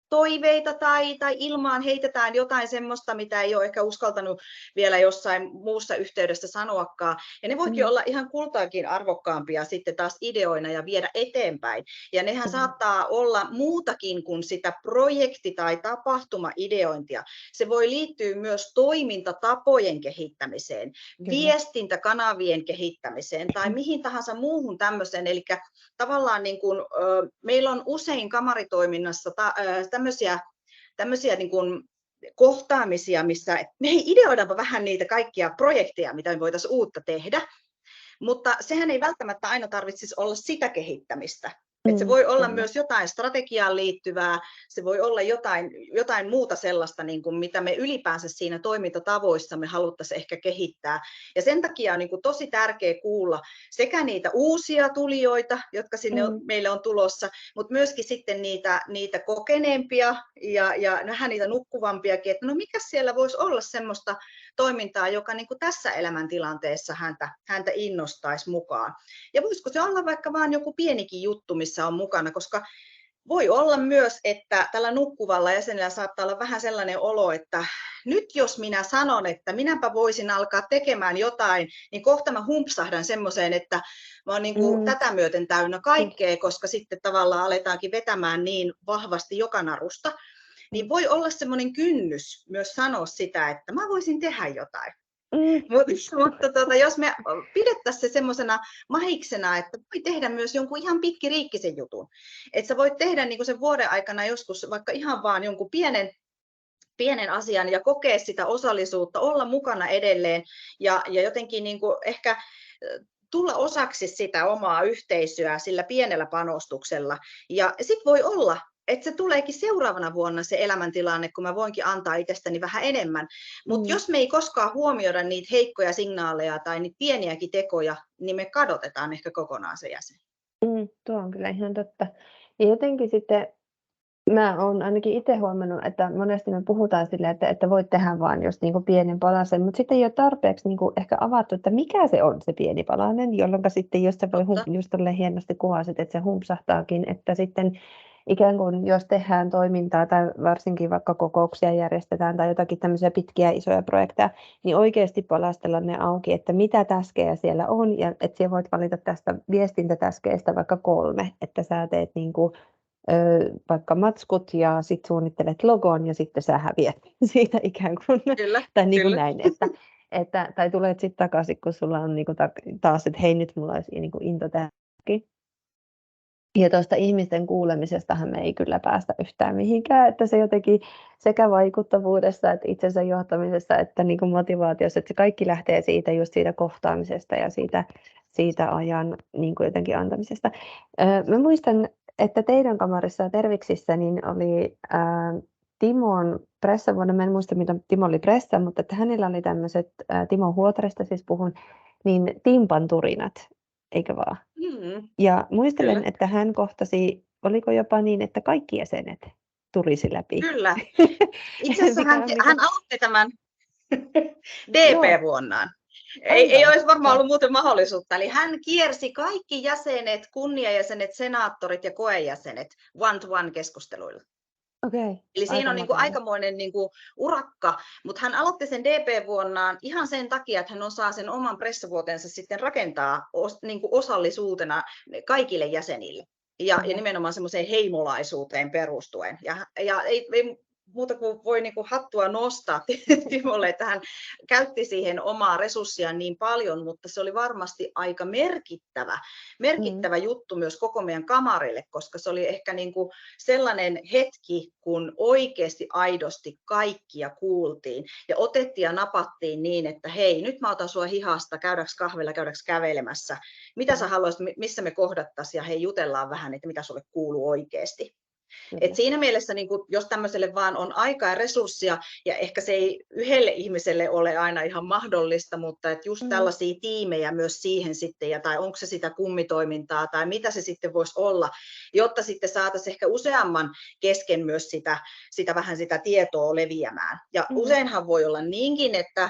toiveita tai ilmaan heitetään jotain semmoista, mitä ei ole ehkä uskaltanut vielä jossain muussa yhteydessä sanoakaan. Ja ne voikin olla ihan kultaakin arvokkaampia sitten taas ideoina ja viedä eteenpäin. Ja nehän saattaa olla muutakin kuin sitä projekti- tai tapahtuma-ideointia. Se voi liittyä myös toimintatapojen kehittämiseen, viestintäkanavien kehittämiseen tai mihin tahansa muuhun tämmöiseen. Eli tavallaan niin kuin, meillä on usein kamaritoiminnassa tämmöisiä niin kuin kohtaamisia, missä me ideoidaanpa vähän niitä kaikkia projekteja, mitä me voitaisiin uutta tehdä, mutta sehän ei välttämättä aina tarvitsisi olla sitä kehittämistä. Että se voi olla myös jotain strategiaan liittyvää, se voi olla jotain muuta sellaista, niin kuin mitä me ylipäänsä siinä toimintatavoissamme haluttaisiin ehkä kehittää. Ja sen takia on niin kuin tosi tärkeää kuulla sekä niitä uusia tulijoita, jotka sinne meille on tulossa, mutta myöskin sitten niitä kokeneempia ja vähän niitä nukkuvampiakin, että no mikä siellä voisi olla semmoista toimintaa, joka niin kuin tässä elämäntilanteessa häntä innostaisi mukaan. Ja voisiko se olla vaikka vain joku pienikin juttu, missä on mukana, koska voi olla myös, että tällä nukkuvalla jäsenellä saattaa olla vähän sellainen olo, että nyt jos minä sanon, että minäpä voisin alkaa tekemään jotain, niin kohta mä humpsahdan semmoiseen, että mä oon niin kuin tätä myöten täynnä kaikkea, koska sitten tavallaan aletaankin vetämään niin vahvasti joka narusta. Niin voi olla semmoinen kynnys myös sanoa sitä, että mä voisin tehdä jotain. Mutta jos me pidettäisiin se semmoisena mahiksena, että voi tehdä myös jonkun ihan pikkiriikkisen jutun. Että sä voit tehdä niin kuin sen vuoden aikana joskus vaikka ihan vaan jonkun pienen asian ja kokea sitä osallisuutta, olla mukana edelleen ja jotenkin niin kuin ehkä tulla osaksi sitä omaa yhteisöä sillä pienellä panostuksella. Ja sitten voi olla, että se tuleekin seuraavana vuonna se elämäntilanne, kun mä voinkin antaa itsestäni vähän enemmän. Mutta jos me ei koskaan huomioida niitä heikkoja signaaleja tai niitä pieniäkin tekoja, niin me kadotetaan ehkä kokonaan se jäsen. Tuo on kyllä ihan totta. Ja jotenkin sitten mä oon ainakin itse huomannut, että monesti me puhutaan silleen, että voit tehdä vaan just niin kuin pienen palasen, mutta sitten ei ole tarpeeksi niin kuin ehkä avattu, että mikä se on se pieni palanen, jolloin sitten jos se voi just hienosti kuvasit, että se humpsahtaakin, että sitten ikään kuin jos tehdään toimintaa tai varsinkin vaikka kokouksia järjestetään tai jotakin tämmöisiä pitkiä isoja projekteja, niin oikeasti palastella ne auki, että mitä täskejä siellä on ja että siellä voit valita tästä viestintätäskeistä vaikka 3, että sä teet niin kuin vaikka matskut ja sitten suunnittelet logon ja sitten sä häviät siitä ikään kuin. Kyllä, tai niin kuin näin, tai tulet sitten takaisin, kun sulla on niin kuin taas, että hei nyt mulla olisi niin kuin into tähänkin. Ja tuosta ihmisten kuulemisestahan me ei kyllä päästä yhtään mihinkään, että se jotenkin sekä vaikuttavuudessa että itsensä johtamisessa että niin kuin motivaatiossa, että se kaikki lähtee siitä just siitä kohtaamisesta ja siitä ajan niin kuin jotenkin antamisesta. Mä muistan, että teidän kamarissa ja Terviksissä niin oli Timon pressavuonna, mä en muista mitä Timo oli pressa, mutta että hänellä oli tämmöiset, Timo Huotarista siis puhun, niin timpan turinat, eikö vaan? Ja muistelen, Kyllä. että hän kohtasi, oliko jopa niin, että kaikki jäsenet turisi läpi. Kyllä. Itse asiassa hän aloitti tämän DP-vuonnaan. Ei Aivan. olisi varmaan ollut muuten mahdollisuutta. Eli hän kiersi kaikki jäsenet, kunniajäsenet, senaattorit ja koejäsenet one-to-one keskusteluilla. Okei, Eli siinä aika on makea. aikamoinen urakka, mutta hän aloitti sen DP-vuonnaan ihan sen takia, että hän osaa sen oman pressavuotensa sitten rakentaa osallisuutena kaikille jäsenille. Ja nimenomaan semmoiseen heimolaisuuteen perustuen. Ja ei muuta kuin voi hattua nostaa Timolle, että hän käytti siihen omaa resurssiaan niin paljon, mutta se oli varmasti aika merkittävä juttu myös koko meidän kamarille, koska se oli ehkä sellainen hetki, kun oikeasti aidosti kaikkia kuultiin ja otettiin ja napattiin niin, että hei, nyt mä otan sua hihasta, käydäänkö kahvilla, käydäänkö kävelemässä, mitä sä haluaisit, missä me kohdattaisiin ja hei, jutellaan vähän, että mitä sulle kuuluu oikeasti. Et siinä mielessä, jos tämmöiselle vaan on aikaa ja resurssia, ja ehkä se ei yhdelle ihmiselle ole aina ihan mahdollista, mutta että just tällaisia tiimejä myös siihen sitten, tai onko se sitä kummitoimintaa, tai mitä se sitten voisi olla, jotta sitten saataisiin ehkä useamman kesken myös sitä vähän sitä tietoa leviämään. Ja useinhan voi olla niinkin, että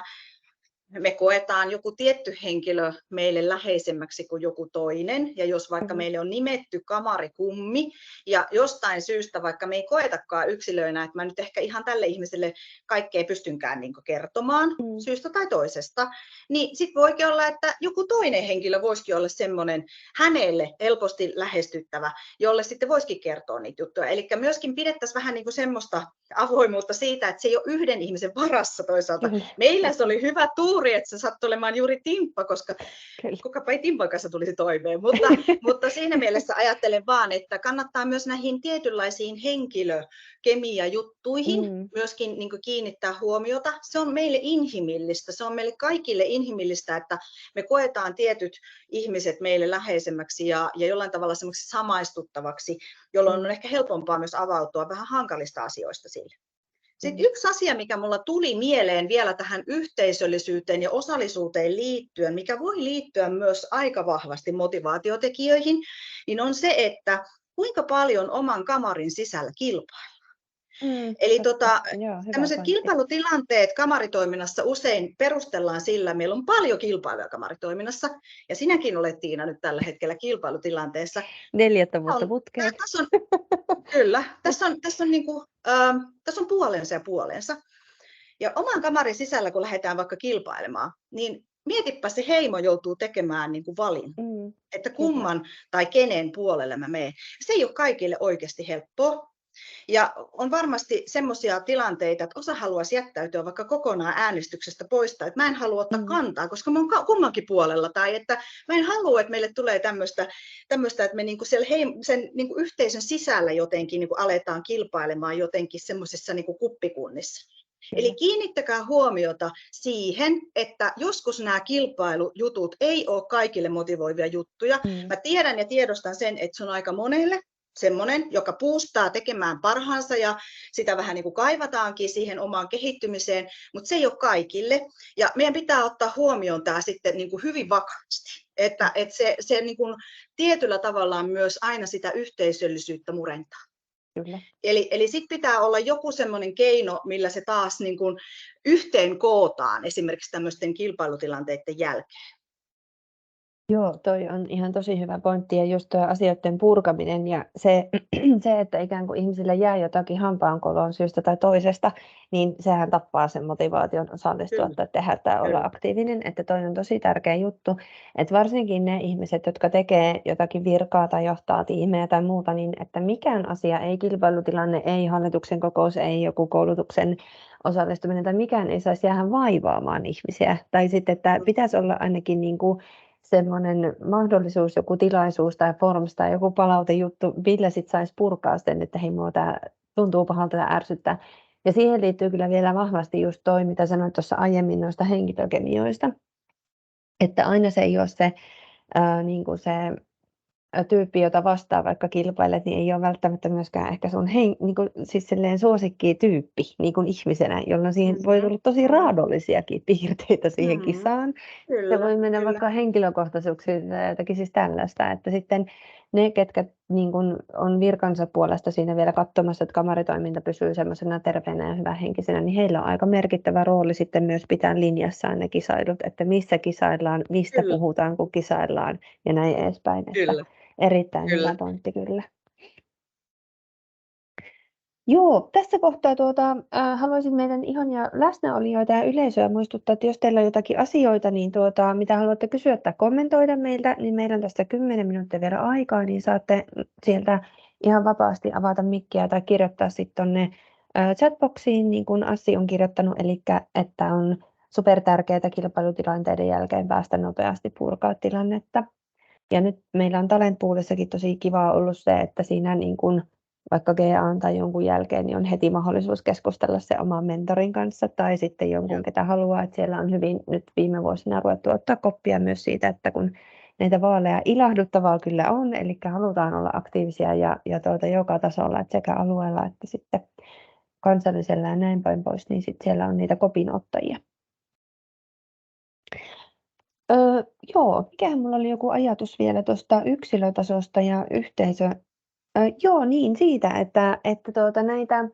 me koetaan joku tietty henkilö meille läheisemmäksi kuin joku toinen, ja jos vaikka meille on nimetty kamarikummi, ja jostain syystä vaikka me ei koetakaan yksilöinä, että mä nyt ehkä ihan tälle ihmiselle kaikkea pystynkään kertomaan syystä tai toisesta, niin sitten voikin olla, että joku toinen henkilö voisikin olla semmoinen hänelle helposti lähestyttävä, jolle sitten voisikin kertoa niitä juttuja. Eli myöskin pidettäisiin vähän semmoista avoimuutta siitä, että se ei ole yhden ihmisen varassa toisaalta. Meillä se oli hyvä tuuri, että se sattui olemaan juuri Timppa, koska kukapa ei Timpan kanssa tulisi toimeen. Mutta siinä mielessä ajattelen vaan, että kannattaa myös näihin tietynlaisiin henkilökemiajuttuihin myöskin kiinnittää huomiota. Se on meille inhimillistä, se on meille kaikille inhimillistä, että me koetaan tietyt ihmiset meille läheisemmäksi ja jollain tavalla semmoiksi samaistuttavaksi, jolloin on ehkä helpompaa myös avautua vähän hankalista asioista sille. Sitten yksi asia, mikä mulla tuli mieleen vielä tähän yhteisöllisyyteen ja osallisuuteen liittyen, mikä voi liittyä myös aika vahvasti motivaatiotekijöihin, niin on se, että kuinka paljon oman kamarin sisällä kilpaillaan. Eli tämmöiset kilpailutilanteet kamaritoiminnassa usein perustellaan sillä, meillä on paljon kilpailuja kamaritoiminnassa, ja sinäkin olet, Tiina, nyt tällä hetkellä kilpailutilanteessa. 4 vuotta putkeen. Kyllä, tässä on puolensa ja puolensa. Ja oman kamarin sisällä, kun lähdetään vaikka kilpailemaan, niin mietipä se heimo joutuu tekemään valinnan, että kumman tai kenen puolelle mä menen. Se ei ole kaikille oikeasti helppoa. Ja on varmasti semmoisia tilanteita, että osa haluaisi jättäytyä vaikka kokonaan äänestyksestä poistaa, että mä en halua ottaa kantaa, koska mä oon kummankin puolella, tai että mä en halua, että meille tulee tämmöistä että me sen yhteisön sisällä jotenkin aletaan kilpailemaan jotenkin semmoisissa kuppikunnissa. Eli kiinnittäkää huomiota siihen, että joskus nämä kilpailujutut ei ole kaikille motivoivia juttuja. Mä tiedän ja tiedostan sen, että se on aika monelle semmoinen, joka puustaa tekemään parhaansa ja sitä vähän kaivataankin siihen omaan kehittymiseen, mutta se ei ole kaikille. Ja meidän pitää ottaa huomioon tämä sitten hyvin vakavasti, että se tietyllä tavalla myös aina sitä yhteisöllisyyttä murentaa. Kyllä. Eli sitten pitää olla joku semmoinen keino, millä se taas yhteen kootaan esimerkiksi tämmöisten kilpailutilanteiden jälkeen. Joo, toi on ihan tosi hyvä pointti ja just tuo asioiden purkaminen ja se, että ikään kuin ihmisille jää jotakin hampaankoloon syystä tai toisesta, niin sehän tappaa sen motivaation osallistua tai tehdä tai olla aktiivinen, että toi on tosi tärkeä juttu, että varsinkin ne ihmiset, jotka tekee jotakin virkaa tai johtaa tiimejä tai muuta, niin että mikään asia, ei kilpailutilanne, ei hallituksen kokous, ei joku koulutuksen osallistuminen tai mikään ei saisi jäädä vaivaamaan ihmisiä, tai sitten, että pitäisi olla ainakin semmoinen mahdollisuus, joku tilaisuus tai forms tai joku palautejuttu, millä sitten saisi purkaa sen, että hei, mua tämä tuntuu pahalta ja ärsyttää. Ja siihen liittyy kyllä vielä vahvasti just toi, mitä sanoit tuossa aiemmin noista henkilökemioista, että aina se ei ole se tyyppi, jota vastaan vaikka kilpailet, niin ei ole välttämättä myöskään ehkä sun siis suosikkityyppi ihmisenä, jolloin siihen voi tulla tosi raadollisiakin piirteitä siihen kisaan. Kyllä, se voi mennä vaikka henkilökohtaisuuksiin tai jotakin siis tällaista, että sitten ne, ketkä niin kun on virkansa puolesta siinä vielä katsomassa, että kamaritoiminta pysyy semmoisena terveenä ja hyvähenkisenä, niin heillä on aika merkittävä rooli sitten myös pitää linjassaan ne kisailut, että missä kisaillaan, mistä Kyllä, puhutaan, kun kisaillaan ja näin edespäin. Että kyllä, erittäin kyllä. hyvä pointti kyllä. Joo, tässä kohtaa haluaisin meidän ihania läsnäolijoita ja yleisöä muistuttaa, että jos teillä on jotakin asioita, niin mitä haluatte kysyä tai kommentoida meiltä, niin meillä on tästä 10 minuuttia vielä aikaa, niin saatte sieltä ihan vapaasti avata mikkiä tai kirjoittaa sitten tuonne chatboxiin, niin kuin Assi on kirjoittanut, eli että on supertärkeää kilpailutilanteiden jälkeen päästä nopeasti purkaa tilannetta. Ja nyt meillä on Talent Poolissakin tosi kivaa ollut se, että siinä niin kuin vaikka GA tai jonkun jälkeen, niin on heti mahdollisuus keskustella se oman mentorin kanssa tai sitten jonkun, ketä haluaa. Että siellä on hyvin nyt viime vuosina ruvettu ottaa koppia myös siitä, että kun näitä vaaleja ilahduttavaa kyllä on, eli halutaan olla aktiivisia ja joka tasolla, että sekä alueella että sitten kansallisella ja näin päin pois, niin sitten siellä on niitä kopinottajia. Joo, mikähän mulla oli joku ajatus vielä tuosta yksilötasosta ja joo, niin siitä, että näitä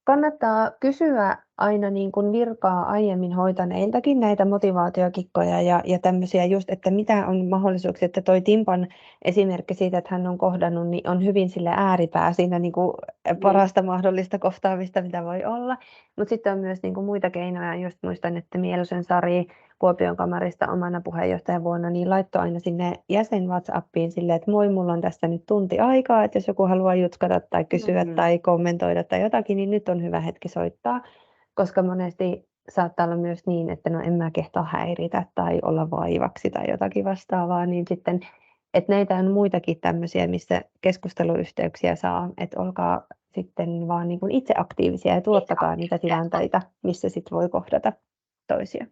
kannattaa kysyä aina niin kuin virkaa aiemmin hoitaneiltakin näitä motivaatiokikkoja ja tämmöisiä just, että mitä on mahdollisuuksia, että toi Timpan esimerkki siitä, että hän on kohdannut, niin on hyvin sille ääripää siinä niin kuin parasta mahdollista kohtaamista, mitä voi olla. Mutta sitten on myös niin kuin muita keinoja, just muistan, että Mieluisen Sari Kuopion kamarista omana puheenjohtajavuonna, niin laittoi aina sinne jäsen WhatsAppiin silleen, että moi, mulla on tässä nyt tunti aikaa, että jos joku haluaa jutkata tai kysyä tai kommentoida tai jotakin, niin nyt on hyvä hetki soittaa, koska monesti saattaa olla myös niin, että no en mä kehtaa häiritä tai olla vaivaksi tai jotakin vastaavaa, niin sitten, että näitä on muitakin tämmöisiä, missä keskusteluyhteyksiä saa, että olkaa sitten vaan niin kuin itse aktiivisia ja tuottakaa niitä tilanteita, missä sitten voi kohdata toisia.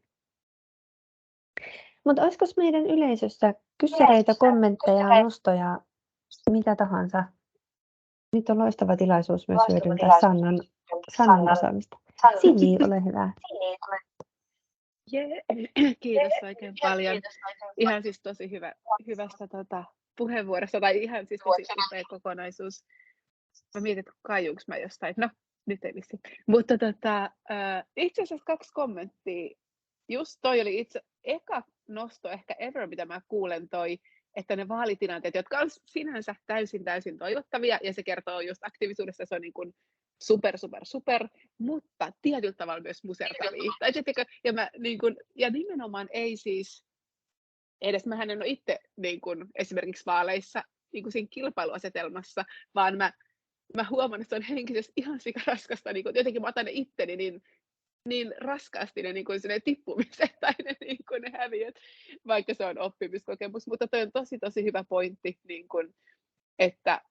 Mutta olisiko meidän yleisössä kyssäreitä, kommentteja, nostoja, mitä tahansa? Nyt on loistava tilaisuus myös hyödyntää Sannan osaamista. Sini, ole hyvä. Kiitos oikein paljon. Ihan siis tosi hyvästä puheenvuorosta, tai ihan siis tosi upea kokonaisuus. Mä mietin, että kaiunko mä jostain. No, nyt ei vissi. Mutta itse asiassa 2 kommenttia. Just toi oli itse eka nosto ehkä ever, mitä mä kuulen että ne vaalitilanteet, jotka on sinänsä täysin toivottavia, ja se kertoo just aktiivisuudesta, se on niin kuin super, mutta tietyllä tavalla myös musertavia. Tai ja, ja nimenomaan ei siis, mähän en ole itse niin kuin, esimerkiksi vaaleissa niin kuin siinä kilpailuasetelmassa, vaan mä huomaan, että se on henkisesti ihan sikaraskasta, niin kuin, jotenkin mä otan ne itteni niin raskaasti ne, niin kuin tippumiset tai ne häviöt, vaikka se on oppimiskokemus. Mutta toi on tosi hyvä pointti, että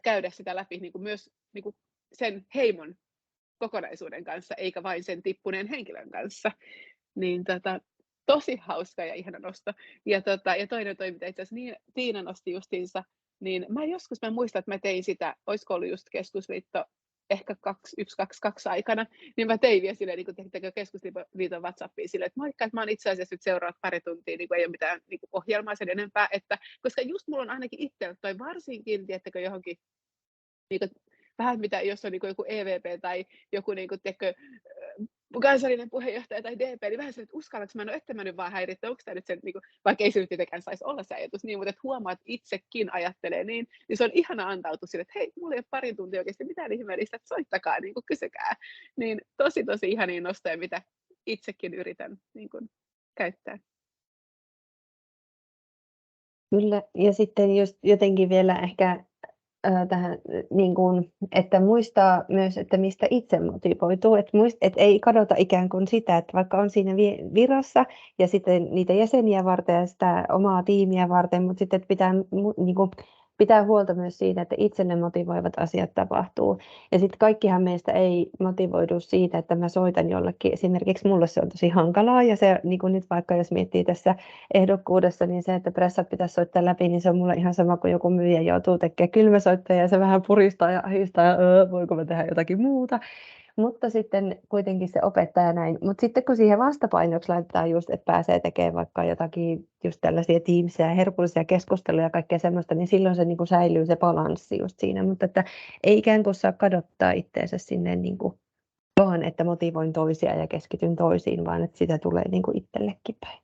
käydä sitä läpi myös sen heimon kokonaisuuden kanssa, eikä vain sen tippuneen henkilön kanssa. Niin tosi hauska ja ihana nosto. Ja toinen mitä itse asiassa Tiina nosti justiinsa, niin mä muistan, että mä tein sitä, olisiko ollut just Keskusliitto ehkä 2122 aikana, niin mä tein vielä silleen, niin Keskusliiton WhatsAppiin silleen, että moikka, että mä oon itse asiassa nyt seuraavat pari tuntia, niin ei ole mitään ohjelmaa sen enempää, koska just mulla on ainakin itsellä toi varsinkin, tiedättekö, johonkin, vähän mitä, jos on joku EVP tai joku, kansallinen puheenjohtaja tai DP, niin vähän se, että uskallanko mä, että mä nyt vaan häirittä, onko tämä nyt sen, vaikka ei se nyt tietenkään saisi olla se ajatus niin, mutta että huomaa, että itsekin ajattelee niin se on ihana antautua sille, että hei, mulla ei ole pari tuntia oikeasti mitään ihmeellistä, että soittakaa, kysykää. Niin tosi ihania nostoja, mitä itsekin yritän käyttää. Kyllä, ja sitten just jotenkin vielä ehkä tähän, että muistaa myös, että mistä itse motivoituu, että ei kadota ikään kuin sitä, että vaikka on siinä virassa ja sitten niitä jäseniä varten ja sitä omaa tiimiä varten, mutta sitten pitää huolta myös siitä, että itselle motivoivat asiat tapahtuu. Ja sitten kaikkihan meistä ei motivoidu siitä, että mä soitan jollekin. Esimerkiksi mulle se on tosi hankalaa ja se nyt vaikka jos miettii tässä ehdokkuudessa, niin se, että pressat pitäisi soittaa läpi, niin se on mulle ihan sama kuin joku myyjä joutuu tekemään kylmäsoittoja ja se vähän puristaa ja ahistaa ja voiko mä tehdä jotakin muuta. Mutta sitten kuitenkin se opettaja näin. Mutta sitten kun siihen vastapainoksi laitetaan just, että pääsee tekemään vaikka jotakin just tällaisia Teamsia ja herkullisia keskusteluja ja kaikkea semmoista, niin silloin se niin kuin säilyy se balanssi just siinä. Mutta että ei ikään kuin saa kadottaa itseensä sinne niin kuin vaan, että motivoin toisia ja keskityn toisiin, vaan että sitä tulee niin kuin itsellekin päin.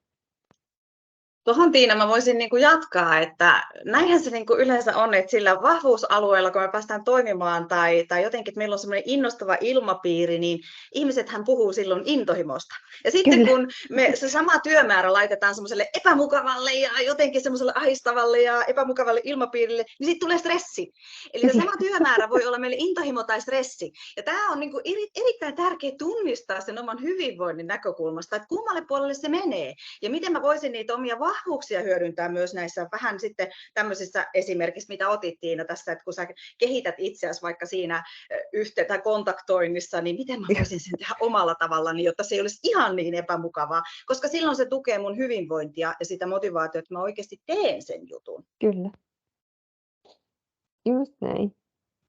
Tuohon Tiina mä voisin niin kuin jatkaa, että näinhän se niin kuin yleensä on, että sillä vahvuusalueella, kun me päästään toimimaan tai jotenkin, että meillä on semmoinen innostava ilmapiiri, niin ihmisethän puhuu silloin intohimosta. Ja sitten Kyllä. kun me se sama työmäärä laitetaan semmoiselle epämukavalle ja jotenkin semmoiselle ahistavalle ja epämukavalle ilmapiirille, niin sitten tulee stressi. Eli se sama työmäärä voi olla meille intohimo tai stressi. Ja tämä on niin kuin erittäin tärkeää tunnistaa sen oman hyvinvoinnin näkökulmasta, että kummalle puolelle se menee. Ja miten mä voisin niitä omia vahvuuksia hyödyntää myös näissä vähän sitten tämmöisissä esimerkissä, mitä otit Tiina tässä, että kun sä kehität itseäsi vaikka siinä tai kontaktoinnissa, niin miten mä voisin sen tehdä omalla tavallani, jotta se ei olisi ihan niin epämukavaa, koska silloin se tukee mun hyvinvointia ja sitä motivaatiota, että mä oikeasti teen sen jutun. Kyllä. Just näin.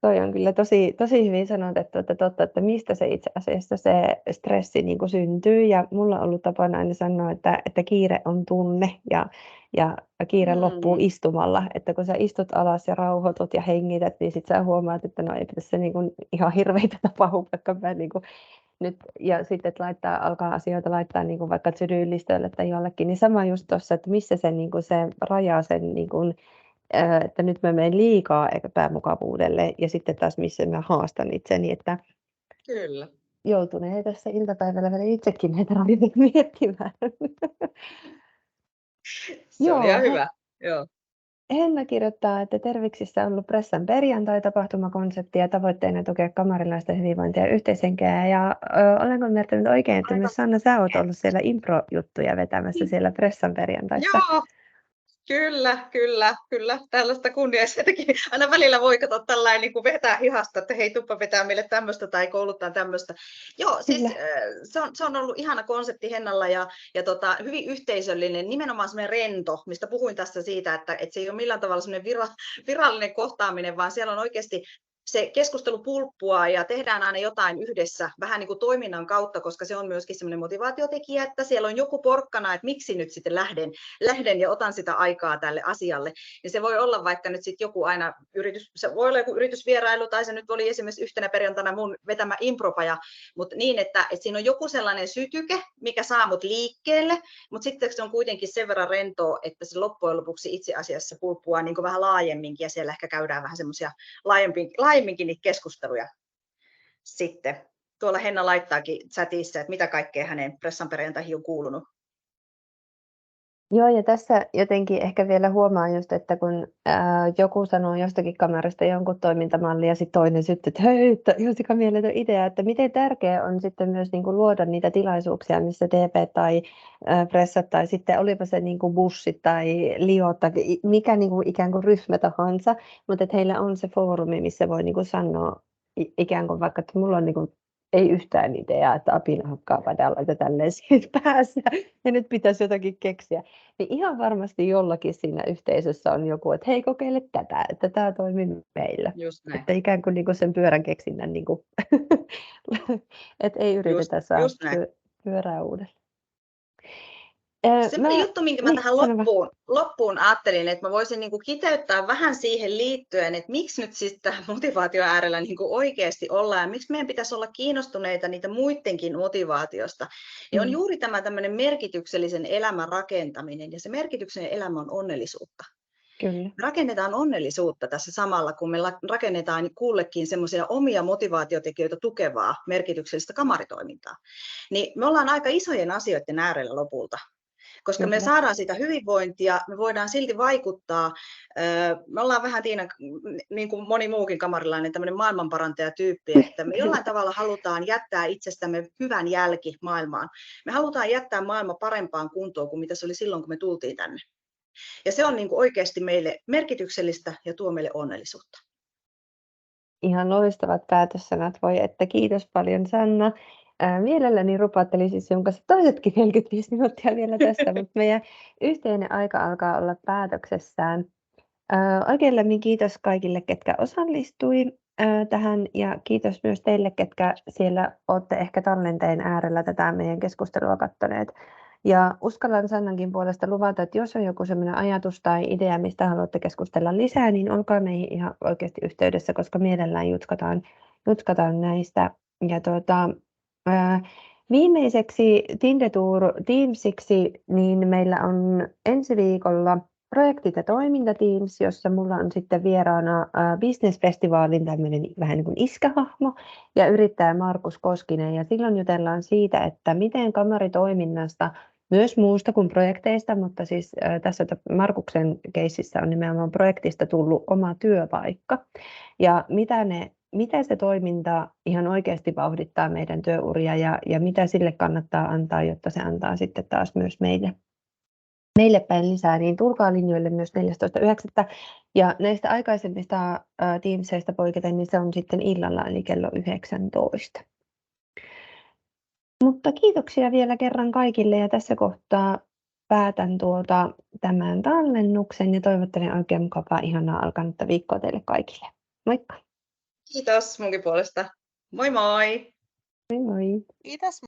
Toi on kyllä tosi hyvin sanotettu, että totta, että mistä se itse asiassa se stressi niin kuin syntyy. Ja mulla on ollut tapana aina sanoa, että kiire on tunne ja kiire loppuu istumalla. Että kun sä istut alas ja rauhoitut ja hengität, niin sit sä huomaat, että no ei tässä niin kuin ihan hirveitä tapahdu, vaikka mä niin kuin nyt, ja sitten, että alkaa asioita laittaa niin kuin vaikka to-do-listoille tai jollekin, niin sama just tuossa, että missä se, niin kuin se rajaa sen niin kuin, että nyt mä menen liikaa epämukavuudelle ja sitten taas missä mä haastan itseni, että Kyllä. joutunee tässä iltapäivällä vielä itsekin näitä rajoja miettimään. Se on ihan hyvä. Joo. Henna kirjoittaa, että terveksissä on ollut Pressan perjantai-tapahtumakonsepti ja tavoitteena tukea kamarilaisten hyvinvointia ja yhteishenkeä. Ja olenko ymmärtänyt oikein, että myös Sanna, sä oot ollut siellä impro-juttuja vetämässä siellä Pressan perjantaissa? Joo. Kyllä. Tällaista kunniaistakin. Aina välillä voi katsoa tällainen niin kuin vetää hihasta, että hei, tuppa vetää meille tämmöistä tai kouluttaa tämmöistä. Joo, siis se on ollut ihana konsepti Hennalla ja hyvin yhteisöllinen, nimenomaan semmoinen rento, mistä puhuin tässä siitä, että se ei ole millään tavalla semmoinen virallinen kohtaaminen, vaan siellä on oikeasti se keskustelu pulppua ja tehdään aina jotain yhdessä vähän niin kuin toiminnan kautta, koska se on myöskin semmoinen motivaatiotekijä, että siellä on joku porkkana, että miksi nyt sitten lähden ja otan sitä aikaa tälle asialle. Ja se voi olla vaikka nyt sitten joku aina se voi olla joku yritysvierailu tai se nyt oli esimerkiksi yhtenä perjantaina mun vetämä impropaja, mutta niin, että siinä on joku sellainen sytyke, mikä saa mut liikkeelle, mutta sitten se on kuitenkin sen verran rentoa, että se loppujen lopuksi itse asiassa pulppua niin kuin vähän laajemminkin ja siellä ehkä käydään vähän semmoisia laajemminkin niitä keskusteluja sitten. Tuolla Henna laittaakin chatissa, että mitä kaikkea hänen Pressan perjantaihin on kuulunut. Joo, ja tässä jotenkin ehkä vielä huomaa just, että kun joku sanoo jostakin kamerasta jonkun toimintamalli ja sitten toinen syttyy, että hei, ihan mieletön idea, että miten tärkeää on sitten myös niin kuin luoda niitä tilaisuuksia, missä TP tai pressat tai sitten olipa se niin kuin bussit tai liot tai mikä niin kuin ikään kuin ryhmä tahansa, mutta että heillä on se foorumi, missä voi niin kuin sanoa ikään kuin vaikka, että mulla on niin kuin ei yhtään ideaa, että apina hakkaa padalla tälleen siitä päässä ja nyt pitäisi jotakin keksiä. Niin ihan varmasti jollakin siinä yhteisössä on joku, että hei, kokeile tätä, että tämä toimii meillä. Just näin. Että ikään kuin, sen pyörän keksinnän, niin kuin, että ei yritetä saada pyörää uudelleen. Sellainen juttu, minkä mä tähän loppuun ajattelin, että mä voisin niin kuin kiteyttää vähän siihen liittyen, että miksi nyt siis tähän motivaation äärellä niin kuin oikeasti ollaan ja miksi meidän pitäisi olla kiinnostuneita niitä muidenkin motivaatiosta. Ja on juuri tämä tämmöinen merkityksellisen elämän rakentaminen ja se merkityksellinen elämä on onnellisuutta. Kyllä. Me rakennetaan onnellisuutta tässä samalla, kun me rakennetaan kullekin semmoisia omia motivaatiotekijöitä tukevaa merkityksellistä kamaritoimintaa. Niin me ollaan aika isojen asioiden äärellä lopulta. Koska me saadaan sitä hyvinvointia, me voidaan silti vaikuttaa. Me ollaan vähän Tiina, niin kuin moni muukin kamarilainen, tämmöinen maailmanparantajatyyppi, että me jollain tavalla halutaan jättää itsestämme hyvän jälki maailmaan. Me halutaan jättää maailma parempaan kuntoon kuin mitä se oli silloin, kun me tultiin tänne. Ja se on niin kuin oikeasti meille merkityksellistä ja tuo meille onnellisuutta. Ihan loistavat päätössanat, voi että kiitos paljon Sanna. Mielelläni rupattelisin sinun kanssa toisetkin 45 minuuttia vielä tästä, mutta meidän yhteinen aika alkaa olla päätöksessään. Oikein lämmin kiitos kaikille, ketkä osallistui. tähän ja kiitos myös teille, ketkä siellä olette ehkä tallenteen äärellä tätä meidän keskustelua katsoneet. Ja uskallan Sannankin puolesta luvata, että jos on joku sellainen ajatus tai idea, mistä haluatte keskustella lisää, niin olkaa meihin ihan oikeasti yhteydessä, koska mielellään jutkataan näistä. Ja viimeiseksi Tindetour Teamsiksi, niin meillä on ensi viikolla projektit ja toiminta Teams, jossa mulla on sitten vieraana Business-festivaalin tämmöinen vähän niin kuin iskähahmo ja yrittäjä Markus Koskinen. Ja silloin jutellaan siitä, että miten kamaritoiminnasta, myös muusta kuin projekteista, mutta siis tässä Markuksen keississä on nimenomaan projektista tullut oma työpaikka. Ja mitä se toiminta ihan oikeasti vauhdittaa meidän työuria ja mitä sille kannattaa antaa, jotta se antaa sitten taas myös meille päin lisää, niin tulkaa linjoille myös 14.9. Ja näistä aikaisemmista Teamseista poiketen, niin se on sitten illalla eli kello 19. Mutta kiitoksia vielä kerran kaikille ja tässä kohtaa päätän tämän tallennuksen ja toivottelen oikein mukavaa, ihanaa alkanutta viikkoa teille kaikille. Moikka! Kiitos munkin puolesta. Moi moi! Moi moi! Kiitos.